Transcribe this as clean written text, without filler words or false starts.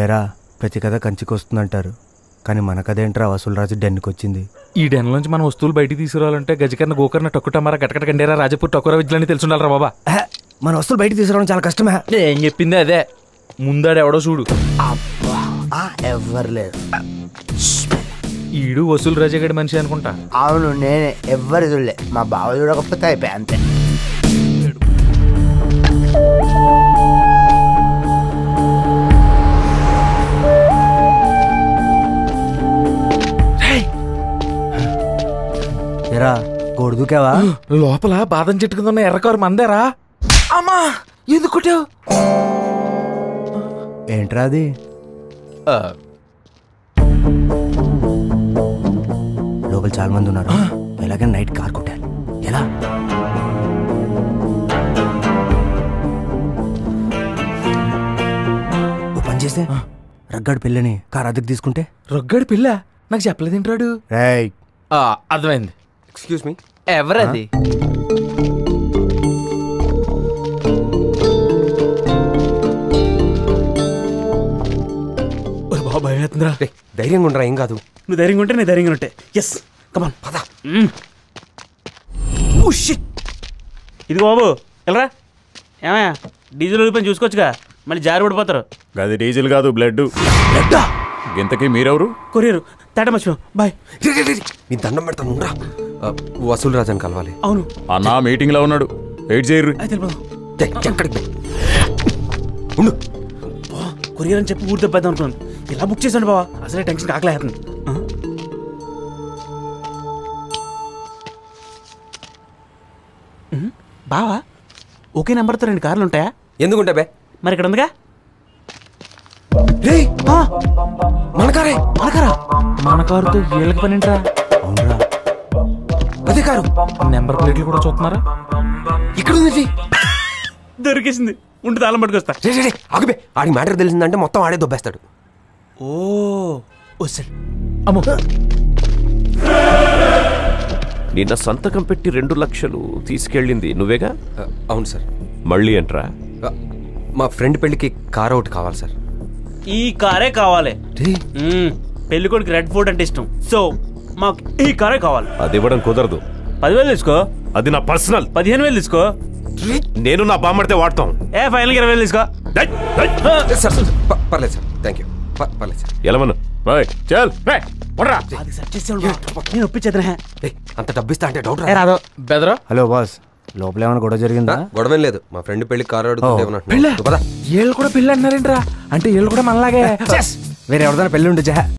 ఏరా ప్రతి కథ కంచికి వస్తుందంటారు, కానీ మన కథ ఏంట్రా వసూలు డెన్కి వచ్చింది. ఈ డెన్ నుంచి మన వస్తువులు బయటికి తీసుకురావాలంటే గజకర్ణ గోకర్ణ టొక్కుటమారా గటకట కండేరా రాజపూర్ టొక్కర విద్యలని తెలుసుండాలరా బాబా. మన వస్తువులు బయటికి తీసుకురావడం చాలా కష్టమే. ఏం చెప్పింది అదే, ముందాడు ఎవడో చూడు. ఎవ్వరు లేరు. ఈడు వసూలు రాజగడి మనిషి అనుకుంటా. అవును నేనే, ఎవ్వరు చూడలే. మా బావ చూడకపోతే అయిపోయా అంతే. ఎరా గోడు దూకావా? లోపల బాదం చెట్టు కింద ఉన్న ఎర్రకారు మందేరా. అమ్మా ఎందుకు కొట్టావు? ఏంట్రా అది? లోపల చాలా మంది ఉన్నారు, ఎలాగైనా నైట్ కార్ కొట్టాలి. ఎలా? ఓ పని చేస్తే రగ్గాడు పిల్లని కార్ అద్దెకు తీసుకుంటే. రొగ్గాడు పిల్ల నాకు చెప్పలేదేంటాడు. అర్థమైంది. ఎక్స్క్యూజ్ మీ, ఎవరది? భయమేతుందిరా. ధైర్యంగా ఉండరా, ఏం కాదు. నువ్వు ధైర్యంగా ఉంటే నేను ధైర్యంగా ఉంటే. ఎస్ కమాన్ పద. ఇది బాబు వెళ్ళరా. ఏమయ్యా డీజిల్ రూపాయలు చూసుకోవచ్చుగా, మళ్ళీ జారి పడిపోతారు. అది డీజిల్ కాదు, బ్లడ్. ఇంతకీ మీరెవరు? కొరియరు తేట మర్చిపో. బాయ్. నీ దండం పెడతాను ఉండరా. వసూలు రాజాని కలవాలి. అవును అన్నా మీటింగ్ లో ఉన్నాడు, వెయిట్ చేయరు. అయితే వెళ్ళిపోదాం. ఎక్కడికి ఉండు. కొరియర్ అని చెప్పి ఊరి దెబ్బేద్దాం అనుకున్నాను. ఇలా బుక్ చేశాను బావా, అసలే టెన్షన్ ఆకలేస్తుంది. బావా ఒకే నెంబర్తో 2 కార్లు ఉంటాయా? ఎందుకుంటా బే? మరి ఇక్కడ ఉందిగా. మనకారే. మనకారా? మన కారుతో వీళ్ళకి పని ఏంట్రా? అవునరా, అదే కారు. నెంబర్ ప్లేట్లు కూడా చూస్తున్నారా? ఇక్కడ ఉంది. దొరికేసింది. ఉంటే తాళం పట్టుకొస్తా. ఆగిపోయి ఆడికి మ్యాటర్ తెలిసిందంటే మొత్తం ఆడే దొబ్బేస్తాడు. ఓ సార్. అమ్మో, నిన్న సంతకం పెట్టి 2 లక్షలు తీసుకెళ్ళింది నువ్వేగా? అవును సార్. మళ్ళీ ఎంట్రా? మా ఫ్రెండ్ పెళ్లికి కార్ ఒకటి కావాలి సార్. ఈ కారే కావాలి. పెళ్లి కొడుకు రెడ్ ఫోర్డ్ అంటే ఇష్టం, సో మాకు ఈ కారే కావాలి. అది ఇవ్వడం కుదరదు. 10,000 తీసుకో. అది నా పర్సనల్. 15,000 తీసుకో. నేను నా బామ్మడితే వాడతాం. ఫైనల్ 20,000 తీసుకో. సార్ పర్లేదు సార్, థ్యాంక్ యూ. పర్లేదు సార్. ఎలమను చల్. నేను ఒప్పించేద్దా? అంత డబ్బిస్తా అంటే డౌట్ రాదు. బెదరా. హలో బాస్, లోపల ఏమైనా గొడవ జరిగిందా? గొడవ లేదు. మా ఫ్రెండ్ పెళ్లి కారు అడుగుతుంటే వీళ్ళు కూడా పెళ్ళి అంటున్నారేంట్రా? అంటే వీళ్ళు కూడా మనలాగే వేరే ఎవరిదైనా పెళ్ళి ఉంటే